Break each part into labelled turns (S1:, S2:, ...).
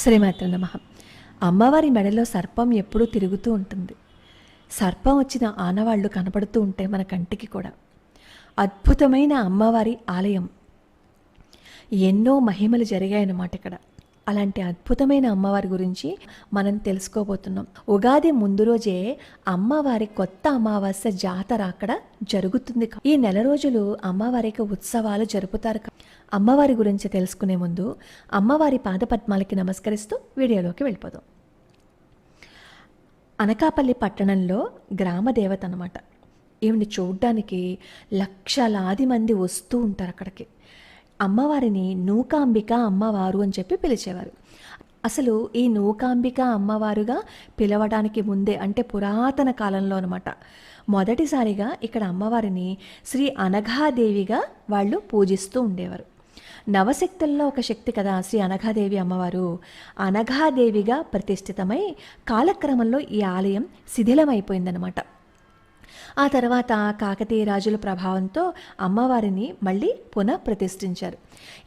S1: శ్రీమాత్ర నమః. అమ్మవారి మెడలో సర్పం ఎప్పుడూ తిరుగుతూ ఉంటుంది. సర్పం వచ్చిన ఆనవాళ్లు కనపడుతూ ఉంటాయి మన కంటికి కూడా. అద్భుతమైన అమ్మవారి ఆలయం, ఎన్నో మహిమలు జరిగాయన్నమాట ఇక్కడ. అలాంటి అద్భుతమైన అమ్మవారి గురించి మనం తెలుసుకోబోతున్నాం. ఉగాది ముందు రోజే అమ్మవారి కొత్త అమావాస్య జాతర అక్కడ జరుగుతుంది. ఈ నెల రోజులు అమ్మవారికి ఉత్సవాలు జరుపుతారు. అమ్మవారి గురించి తెలుసుకునే ముందు అమ్మవారి పాదపద్మాలకి నమస్కరిస్తూ వీడియోలోకి వెళ్ళిపోదాం. అనకాపల్లి పట్టణంలో గ్రామ దేవత అన్నమాట. ఈవిని చూడ్డానికి లక్షలాది మంది వస్తూ ఉంటారు అక్కడికి. అమ్మవారిని నూకాంబిక అమ్మవారు అని చెప్పి పిలిచేవారు. అసలు ఈ నూకాంబిక అమ్మవారుగా పిలవడానికి ముందే, అంటే పురాతన కాలంలో అనమాట, మొదటిసారిగా ఇక్కడ అమ్మవారిని శ్రీ అనఘాదేవిగా వాళ్ళు పూజిస్తూ ఉండేవారు. నవశక్తుల్లో ఒక శక్తి కదా శ్రీ అనఘాదేవి అమ్మవారు. అనఘాదేవిగా ప్రతిష్ఠితమై కాలక్రమంలో ఈ ఆలయం శిథిలమైపోయిందనమాట. ఆ తర్వాత కాకతీయ రాజుల ప్రభావంతో అమ్మవారిని మళ్ళీ పునఃప్రతిష్ఠించారు.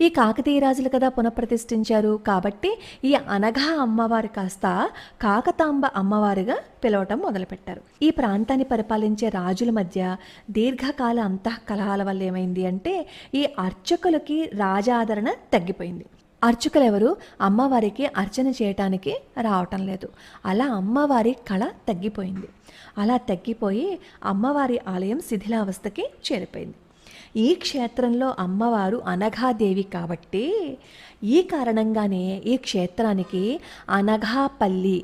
S1: ఈ కాకతీయ రాజులు కదా పునఃప్రతిష్ఠించారు కాబట్టి ఈ అనఘా అమ్మవారు కాస్త కాకతాంబ అమ్మవారుగా పిలవటం మొదలుపెట్టారు. ఈ ప్రాంతాన్ని పరిపాలించే రాజుల మధ్య దీర్ఘకాల అంతఃకలహాల వల్ల ఏమైంది అంటే ఈ అర్చకులకి రాజాదరణ తగ్గిపోయింది. అర్చకులు ఎవరు అమ్మవారికి అర్చన చేయటానికి రావటం లేదు. అలా అమ్మవారి కళ తగ్గిపోయింది. అలా తగ్గిపోయి అమ్మవారి ఆలయం శిథిలావస్థకి చేరిపోయింది. ఈ క్షేత్రంలో అమ్మవారు అనఘాదేవి కాబట్టి ఈ కారణంగానే ఈ క్షేత్రానికి అనఘాపల్లి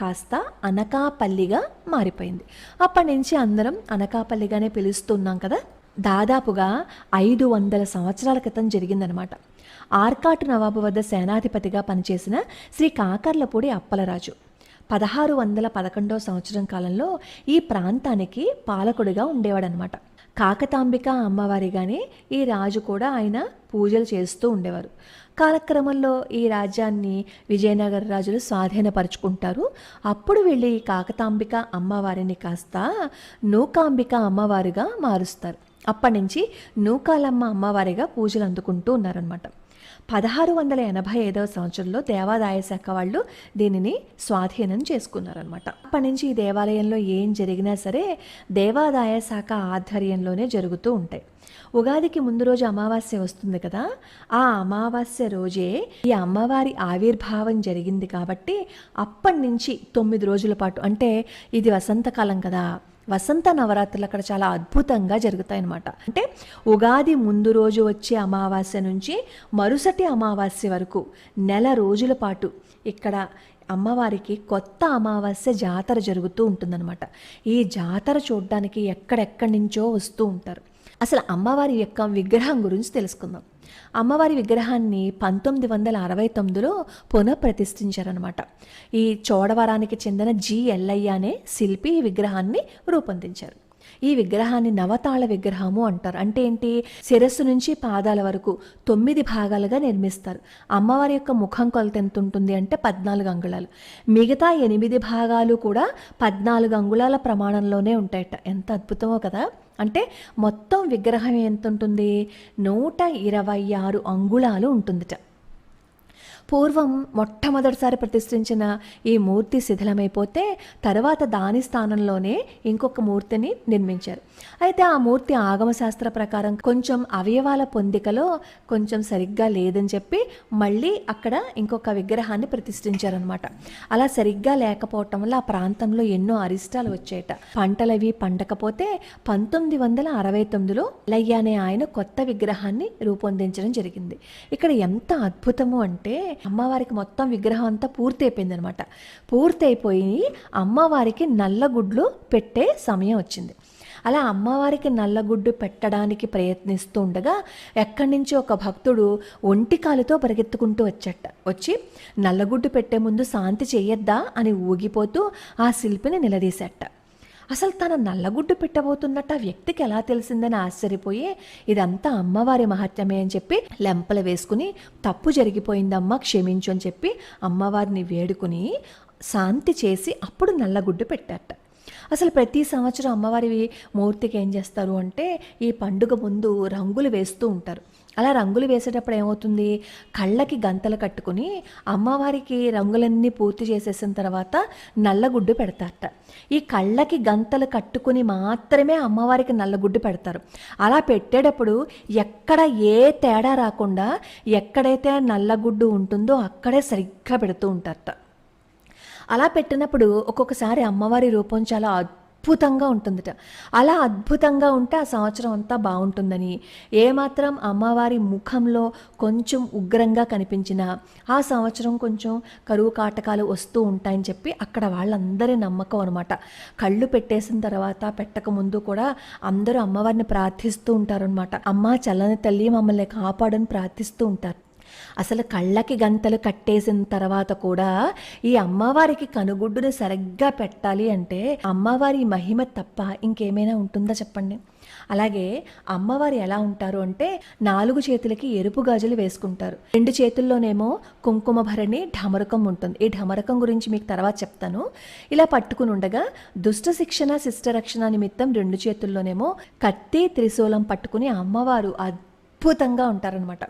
S1: కాస్త అనకాపల్లిగా మారిపోయింది. అప్పటి నుంచి అందరం అనకాపల్లిగానే పిలుస్తున్నాం కదా. దాదాపుగా 500 సంవత్సరాల క్రితం జరిగిందనమాట. ఆర్కాటు నవాబు వద్ద సేనాధిపతిగా పనిచేసిన శ్రీ కాకర్లపూడి అప్పలరాజు 1611 సంవత్సరం కాలంలో ఈ ప్రాంతానికి పాలకుడిగా ఉండేవాడనమాట. కాకతాంబిక అమ్మవారిగానే ఈ రాజు కూడా ఆయన పూజలు చేస్తూ ఉండేవారు. కాలక్రమంలో ఈ రాజ్యాన్ని విజయనగర రాజులు స్వాధీనపరుచుకుంటారు. అప్పుడు వెళ్ళి ఈ కాకతాంబిక అమ్మవారిని కాస్త నూకాంబిక అమ్మవారిగా మారుస్తారు. అప్పటి నుంచి నూకాలమ్మ అమ్మవారిగా పూజలు అందుకుంటూ ఉన్నారనమాట. 1685 సంవత్సరంలో దేవాదాయ శాఖ వాళ్ళు దీనిని స్వాధీనం చేసుకున్నారనమాట. అప్పటి నుంచి ఈ దేవాలయంలో ఏం జరిగినా సరే దేవాదాయ శాఖ ఆధ్వర్యంలోనే జరుగుతూ ఉంటాయి. ఉగాదికి ముందు రోజు అమావాస్య వస్తుంది కదా, ఆ అమావాస్య రోజే ఈ అమ్మవారి ఆవిర్భావం జరిగింది కాబట్టి అప్పటి నుంచి 9 రోజుల పాటు, అంటే ఇది వసంతకాలం కదా, వసంత నవరాత్రులు అక్కడ చాలా అద్భుతంగా జరుగుతాయన్నమాట. అంటే ఉగాది ముందు రోజు వచ్చే అమావాస్య నుంచి మరుసటి అమావాస్య వరకు నెల రోజుల పాటు ఇక్కడ అమ్మవారికి కొత్త అమావాస్య జాతర జరుగుతూ ఉంటుందన్నమాట. ఈ జాతర చూడడానికి ఎక్కడెక్కడి నుంచో వస్తూ ఉంటారు. అసలు అమ్మవారి యొక్క విగ్రహం గురించి తెలుసుకుందాం. అమ్మవారి విగ్రహాన్ని 1969లో పునఃప్రతిష్ఠించారనమాట. ఈ చోడవరానికి చెందిన జి ఎల్లయ్య అనే శిల్పి ఈ విగ్రహాన్ని రూపొందించారు. ఈ విగ్రహాన్ని నవతాళ విగ్రహము అంటారు. అంటే ఏంటి, శిరస్సు నుంచి పాదాల వరకు 9 భాగాలుగా నిర్మిస్తారు. అమ్మవారి యొక్క ముఖం కొలత ఎంత ఉంటుంది అంటే 14 అంగుళాలు. మిగతా 8 భాగాలు కూడా 14 అంగుళాల ప్రమాణంలోనే ఉంటాయట. ఎంత అద్భుతమో కదా. అంటే మొత్తం విగ్రహం ఎంత ఉంటుంది, 126 అంగుళాలు ఉంటుందిట. పూర్వం మొట్టమొదటిసారి ప్రతిష్ఠించిన ఈ మూర్తి శిథిలమైపోతే తర్వాత దాని స్థానంలోనే ఇంకొక మూర్తిని నిర్మించారు. అయితే ఆ మూర్తి ఆగమశాస్త్ర ప్రకారం కొంచెం అవయవాల పొందికలో కొంచెం సరిగ్గా లేదని చెప్పి మళ్ళీ అక్కడ ఇంకొక విగ్రహాన్ని ప్రతిష్ఠించారనమాట. అలా సరిగ్గా లేకపోవటం వల్ల ఆ ప్రాంతంలో ఎన్నో అరిష్టాలు వచ్చాయట. పంటలవి పండకపోతే 1969లో లయ్య అనే ఆయన కొత్త విగ్రహాన్ని రూపొందించడం జరిగింది. ఇక్కడ ఎంత అద్భుతము అంటే అమ్మవారికి మొత్తం విగ్రహం అంతా పూర్తయిపోయింది అనమాట. పూర్తయిపోయి అమ్మవారికి నల్లగుడ్లు పెట్టే సమయం వచ్చింది. అలా అమ్మవారికి నల్లగుడ్డు పెట్టడానికి ప్రయత్నిస్తూ ఉండగా ఎక్కడి నుంచి ఒక భక్తుడు ఒంటికాలుతో పరిగెత్తుకుంటూ వచ్చి నల్లగుడ్డు పెట్టే ముందు శాంతి చెయ్యొద్దా అని ఊగిపోతూ ఆ శిల్పిని నిలదీశాట. అసలు తన నల్లగుడ్డు పెట్టబోతున్నట్టు ఆ వ్యక్తికి ఎలా తెలిసిందని ఆశ్చర్యపోయి ఇదంతా అమ్మవారి మహత్యమే అని చెప్పి లెంపలు వేసుకుని తప్పు జరిగిపోయిందమ్మా క్షమించు అని చెప్పి అమ్మవారిని వేడుకుని శాంతి చేసి అప్పుడు నల్లగుడ్డు పెట్టారట. అసలు ప్రతి సంవత్సరం అమ్మవారి మూర్తికి ఏం చేస్తారు అంటే ఈ పండుగ ముందు రంగులు వేస్తూ ఉంటారు. అలా రంగులు వేసేటప్పుడు ఏమవుతుంది, కళ్ళకి గంతలు కట్టుకుని అమ్మవారికి రంగులన్నీ పూర్తి చేసేసిన తర్వాత నల్లగుడ్డు పెడతారట. ఈ కళ్ళకి గంతలు కట్టుకుని మాత్రమే అమ్మవారికి నల్లగుడ్డు పెడతారు. అలా పెట్టేటప్పుడు ఎక్కడ ఏ తేడా రాకుండా ఎక్కడైతే నల్లగుడ్డు ఉంటుందో అక్కడే సరిగ్గా పెడుతూ ఉంటారట. అలా పెట్టినప్పుడు ఒక్కొక్కసారి అమ్మవారి రూపం చాలా అద్భుతంగా ఉంటుందట. అలా అద్భుతంగా ఉంటే ఆ సంవత్సరం అంతా బాగుంటుందని, ఏమాత్రం అమ్మవారి ముఖంలో కొంచెం ఉగ్రంగా కనిపించినా ఆ సంవత్సరం కొంచెం కరువు కాటకాలు వస్తూ ఉంటాయని చెప్పి అక్కడ వాళ్ళందరి నమ్మకం అనమాట. కళ్ళు పెట్టేసిన తర్వాత పెట్టక ముందు కూడా అందరూ అమ్మవారిని ప్రార్థిస్తూ ఉంటారనమాట. అమ్మ చల్లని తల్లి మమ్మల్ని కాపాడని ప్రార్థిస్తూ ఉంటారు. అసలు కళ్ళకి గంతలు కట్టేసిన తర్వాత కూడా ఈ అమ్మవారికి కనుగుడ్డుని సరిగ్గా పెట్టాలి అంటే అమ్మవారి మహిమ తప్ప ఇంకేమైనా ఉంటుందా చెప్పండి. అలాగే అమ్మవారు ఎలా ఉంటారు అంటే 4 చేతులకి ఎరుపు గాజులు వేసుకుంటారు. 2 చేతుల్లోనేమో కుంకుమ భరణి ఢమరకం ఉంటుంది. ఈ ఢమరకం గురించి మీకు తర్వాత చెప్తాను. ఇలా పట్టుకుని ఉండగా దుష్ట శిక్షణ శిష్ట రక్షణ నిమిత్తం 2 చేతుల్లోనేమో కత్తి త్రిశూలం పట్టుకుని అమ్మవారు అద్భుతంగా ఉంటారనమాట.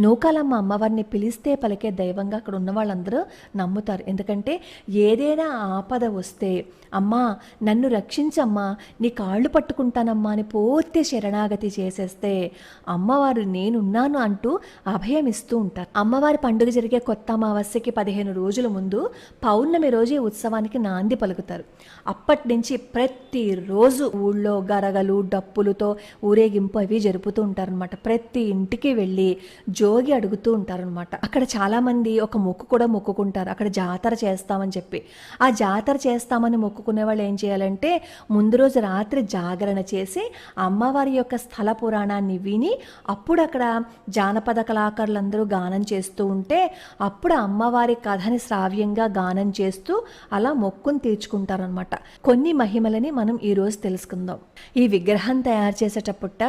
S1: నూకాలమ్మ అమ్మవారిని పిలిస్తే పలికే దైవంగా అక్కడ ఉన్న వాళ్ళందరూ నమ్ముతారు. ఎందుకంటే ఏదైనా ఆపద వస్తే అమ్మా నన్ను రక్షించమ్మా, నీ కాళ్ళు పట్టుకుంటానమ్మా అని పూర్తి శరణాగతి చేసేస్తే అమ్మవారు నేనున్నాను అంటూ అభయం ఇస్తూ ఉంటారు. అమ్మవారి పండుగ జరిగే కొత్త అమావాస్యకి 15 రోజుల ముందు పౌర్ణమి రోజు ఈ ఉత్సవానికి నాంది పలుకుతారు. అప్పటి నుంచి ప్రతిరోజు ఊళ్ళో గరగలు డప్పులతో ఊరేగింపు అవి జరుపుతూ ఉంటారనమాట. ప్రతి ఇంటికి వెళ్ళి జోగి అడుగుతూ ఉంటారనమాట. అక్కడ చాలామంది ఒక మొక్కు కూడా మొక్కుకుంటారు, అక్కడ జాతర చేస్తామని చెప్పి. ఆ జాతర చేస్తామని మొక్కుకునే వాళ్ళు ఏం చేయాలంటే ముందు రోజు రాత్రి జాగరణ చేసి అమ్మవారి యొక్క స్థల పురాణాన్ని విని అప్పుడు అక్కడ జానపద కళాకారులందరూ గానం చేస్తూ ఉంటే అప్పుడు అమ్మవారి కథని శ్రావ్యంగా గానం చేస్తూ అలా మొక్కుని తీర్చుకుంటారనమాట. కొన్ని మహిమలని మనం ఈరోజు తెలుసుకుందాం. ఈ విగ్రహం తయారు చేసేటప్పుట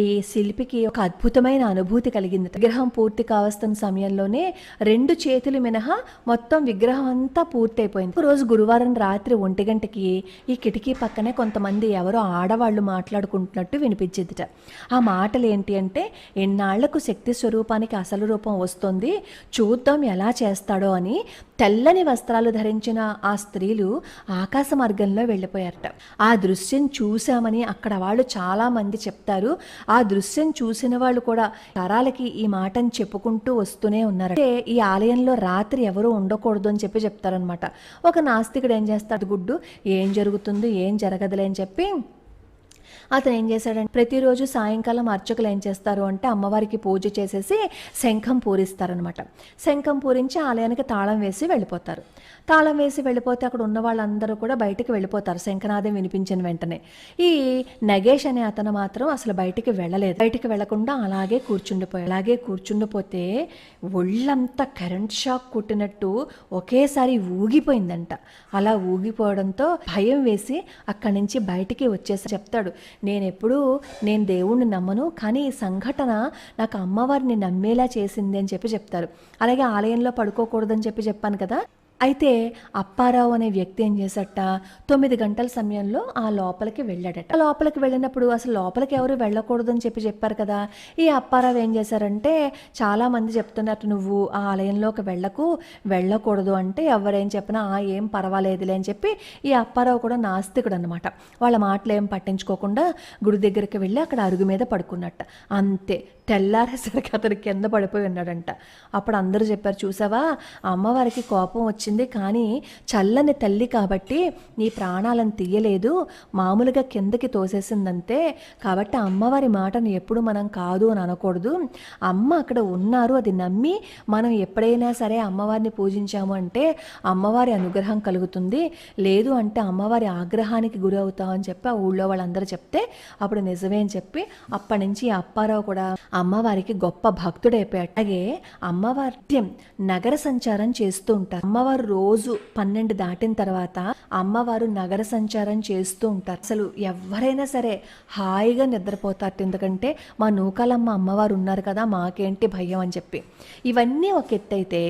S1: ఈ శిల్పికి ఒక అద్భుతమైన అనుభూతి కలిగింది. విగ్రహం పూర్తి కావస్తున్న సమయంలోనే 2 చేతులు మినహా మొత్తం విగ్రహం అంతా పూర్తయిపోయింది. రోజు గురువారం రాత్రి 1 గంటకి ఈ కిటికీ పక్కనే కొంతమంది ఎవరో ఆడవాళ్ళు మాట్లాడుకుంటున్నట్టు వినిపించిందిట. ఆ మాటలు ఏంటి అంటే ఎన్నాళ్లకు శక్తి స్వరూపానికి అసలు రూపం వస్తుంది, చూద్దాం ఎలా చేస్తాడో అని తెల్లని వస్త్రాలు ధరించిన ఆ స్త్రీలు ఆకాశ మార్గంలో వెళ్ళిపోయారట. ఆ దృశ్యం చూశామని అక్కడ వాళ్ళు చాలా మంది చెప్తారు. ఆ దృశ్యం చూసిన వాళ్ళు కూడా తరాలకి ఈ మాటని చెప్పుకుంటూ వస్తూనే ఉన్నారు. అంటే ఈ ఆలయంలో రాత్రి ఎవరు ఉండకూడదు అని చెప్పి చెప్తారనమాట. ఒక నాస్తికుడు ఏం చేస్తాడు, గుడ్డు ఏం జరుగుతుందో ఏం జరగదులే అని చెప్పి అతను ఏం చేశాడంటే ప్రతిరోజు సాయంకాలం అర్చకులు ఏం చేస్తారు అంటే అమ్మవారికి పూజ చేసేసి శంఖం పూరిస్తారనమాట. శంఖం పూరించి ఆలయానికి తాళం వేసి వెళ్ళిపోతారు. తాళం వేసి వెళ్ళిపోతే అక్కడ ఉన్న వాళ్ళందరూ కూడా బయటికి వెళ్ళిపోతారు శంఖనాదం వినిపించిన వెంటనే. ఈ నగేష్ అనే అతను మాత్రం అసలు బయటికి వెళ్ళలేదు. బయటికి వెళ్లకుండా అలాగే కూర్చుండిపోతే ఒళ్ళంతా కరెంట్ షాక్ కొట్టినట్టు ఒకేసారి ఊగిపోయిందంట. అలా ఊగిపోవడంతో భయం వేసి అక్కడి నుంచి బయటికి వచ్చేసి చెప్తాడు, నేను దేవుణ్ణి నమ్మను, కానీ ఈ సంఘటన నాకు అమ్మవారిని నమ్మేలా చేసింది అని చెప్పి చెప్తారు. అలాగే ఆలయంలో పడుకోకూడదని చెప్పాను కదా. అయితే అప్పారావు అనే వ్యక్తి ఏం చేసట 9 గంటల సమయంలో ఆ లోపలికి వెళ్ళాడట. ఆ లోపలికి వెళ్ళినప్పుడు అసలు లోపలికి ఎవరు వెళ్ళకూడదని చెప్పారు కదా. ఈ అప్పారావు ఏం చేశారంటే చాలా మంది చెప్తున్నట్టు నువ్వు ఆ ఆలయంలోకి వెళ్ళకూడదు అంటే ఎవరేం చెప్పినా ఏం పర్వాలేదులే అని చెప్పి ఈ అప్పారావు కూడా నాస్తికుడు అనమాట. వాళ్ళ మాటలు ఏం పట్టించుకోకుండా గుడి దగ్గరికి వెళ్ళి అక్కడ అరుగు మీద పడుకున్నట్ట. అంతే తెల్లారేసరికి అతను కింద పడిపోయి ఉన్నాడంట. అప్పుడు అందరూ చెప్పారు, చూసావా అమ్మవారికి కోపం వచ్చింది, కానీ చల్లని తల్లి కాబట్టి నీ ప్రాణాలను తీయలేదు, మామూలుగా కిందకి తోసేసిందంతే. కాబట్టి అమ్మవారి మాటను ఎప్పుడు మనం కాదు అని అనకూడదు. అమ్మ అక్కడ ఉన్నారు, అది నమ్మి మనం ఎప్పుడైనా సరే అమ్మవారిని పూజించాము అంటే అమ్మవారి అనుగ్రహం కలుగుతుంది, లేదు అంటే అమ్మవారి ఆగ్రహానికి గురి అవుతామని చెప్పి ఆ ఊళ్ళో వాళ్ళందరూ చెప్తే అప్పుడు నిజమే అని చెప్పి అప్పటి నుంచి అప్పారావు కూడా అమ్మవారికి గొప్ప భక్తుడైపోయాడు. అలాగే అమ్మవారి నగర సంచారం చేస్తూ ఉంటారు. అమ్మవారు రోజు 12 దాటిన తర్వాత అమ్మవారు నగర సంచారం చేస్తూ ఉంటారు. అసలు ఎవరైనా సరే హాయిగా నిద్రపోతారు. ఎందుకంటే మా నూకాలమ్మ అమ్మవారు ఉన్నారు కదా, మాకేంటి భయం అని చెప్పి. ఇవన్నీ ఒక ఎత్తైతే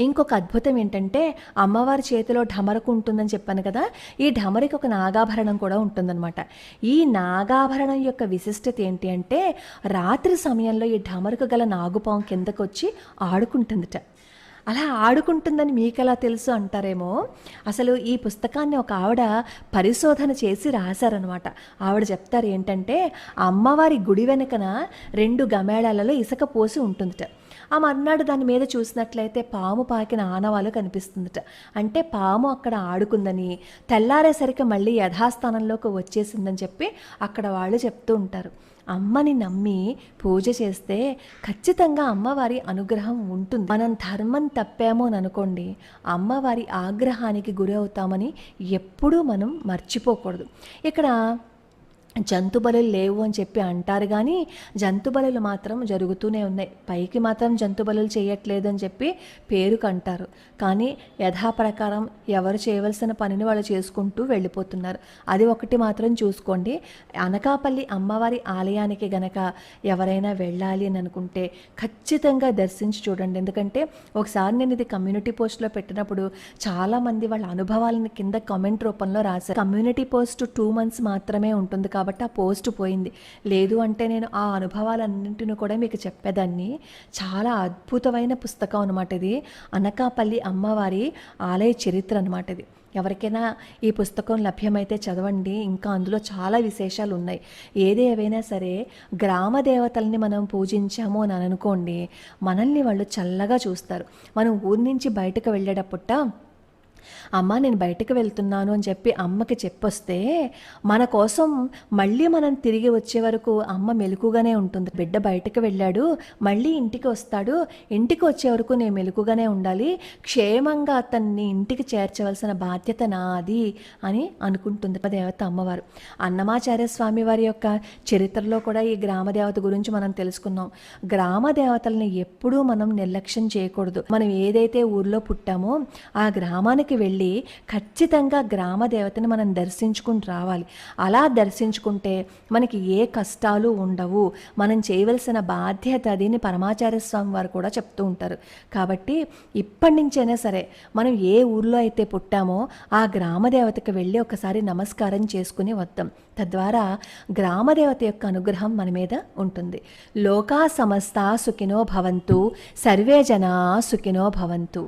S1: ఇంకొక అద్భుతం ఏంటంటే అమ్మవారి చేతిలో ఢమరకు ఉంటుందని చెప్పాను కదా, ఈ ఢమరికి ఒక నాగాభరణం కూడా ఉంటుందన్నమాట. ఈ నాగాభరణం యొక్క విశిష్టత ఏంటి అంటే రాత్రి సమయంలో ఈ ఢమరకు గల నాగుపాము కిందకు వచ్చి ఆడుకుంటుందిట. అలా ఆడుకుంటుందని మీకెలా తెలుసు అంటారేమో. అసలు ఈ పుస్తకాన్ని ఒక ఆవిడ పరిశోధన చేసి రాశారనమాట. ఆవిడ చెప్తారు ఏంటంటే అమ్మవారి గుడి వెనకన 2 గమేళాలలో ఇసుక పోసి ఉంటుందిట. ఆ మర్నాడు దాని మీద చూసినట్లయితే పాము పాకిన ఆనవాలు కనిపిస్తుందట. అంటే పాము అక్కడ ఆడుకుందని, తెల్లారేసరికి మళ్ళీ యథాస్థానంలోకి వచ్చేసిందని చెప్పి అక్కడ వాళ్ళు చెప్తూ ఉంటారు. అమ్మని నమ్మి పూజ చేస్తే ఖచ్చితంగా అమ్మవారి అనుగ్రహం ఉంటుంది. మనం ధర్మం తప్పామో అని అనుకోండి, అమ్మవారి ఆగ్రహానికి గురి అవుతామని ఎప్పుడూ మనం మర్చిపోకూడదు. ఇక్కడ జంతు బలులు లేవు అని చెప్పి అంటారు, కానీ జంతు బలులు మాత్రం జరుగుతూనే ఉన్నాయి. పైకి మాత్రం జంతు బలులు చేయట్లేదు అని చెప్పి పేరుకు అంటారు, కానీ యథాప్రకారం ఎవరు చేయవలసిన పనిని వాళ్ళు చేసుకుంటూ వెళ్ళిపోతున్నారు. అది ఒకటి మాత్రం చూసుకోండి. అనకాపల్లి అమ్మవారి ఆలయానికి గనక ఎవరైనా వెళ్ళాలి అని అనుకుంటే ఖచ్చితంగా దర్శించి చూడండి. ఎందుకంటే ఒకసారి నేను ఇది కమ్యూనిటీ పోస్ట్లో పెట్టినప్పుడు చాలామంది వాళ్ళ అనుభవాలను కింద కామెంట్ రూపంలో రాశారు. కమ్యూనిటీ పోస్ట్ 2 months మాత్రమే ఉంటుంది కాబట్టి ఆ పోస్ట్ పోయింది. లేదు అంటే నేను ఆ అనుభవాలన్నింటినీ కూడా మీకు చెప్పేదాన్ని. చాలా అద్భుతమైన పుస్తకం అనమాట ఇది. అనకాపల్లి అమ్మవారి ఆలయ చరిత్ర అనమాట ఇది. ఎవరికైనా ఈ పుస్తకం లభ్యమైతే చదవండి. ఇంకా అందులో చాలా విశేషాలు ఉన్నాయి. ఏదేవైనా సరే గ్రామ దేవతల్ని మనం పూజించాము అని అనుకోండి, మనల్ని వాళ్ళు చల్లగా చూస్తారు. మనం ఊరి నుంచి బయటకు వెళ్ళేటప్పుట అమ్మ నేను బయటకు వెళ్తున్నాను అని చెప్పి అమ్మకి చెప్పొస్తే మన కోసం మళ్ళీ మనం తిరిగి వచ్చే వరకు అమ్మ మెలకుగానే ఉంటుంది. బిడ్డ బయటకు వెళ్ళాడు, మళ్ళీ ఇంటికి వస్తాడు, ఇంటికి వచ్చే వరకు నేను మెలకుగానే ఉండాలి, క్షేమంగా అతన్ని ఇంటికి చేర్చవలసిన బాధ్యత నాది అని అనుకుంటుంది దేవత అమ్మవారు. అన్నమాచార్య స్వామి వారి యొక్క చరిత్రలో కూడా ఈ గ్రామ దేవత గురించి మనం తెలుసుకున్నాం. గ్రామ దేవతల్ని ఎప్పుడూ మనం నిర్లక్ష్యం చేయకూడదు. మనం ఏదైతే ఊర్లో పుట్టామో ఆ గ్రామానికి వెళ్ళి ఖచ్చితంగా గ్రామ దేవతని మనం దర్శించుకుని రావాలి. అలా దర్శించుకుంటే మనకి ఏ కష్టాలు ఉండవు. మనం చేయవలసిన బాధ్యత అదిని పరమాచార్య స్వామి వారు కూడా చెప్తూ ఉంటారు. కాబట్టి ఇప్పటి నుంచైనా సరే మనం ఏ ఊర్లో అయితే పుట్టామో ఆ గ్రామ దేవతకి వెళ్ళి ఒకసారి నమస్కారం చేసుకుని వద్దాం. తద్వారా గ్రామదేవత యొక్క అనుగ్రహం మన మీద ఉంటుంది. లోకా సమస్త సుఖినో భవంతు, సర్వే జనా సుఖినో భవంతు.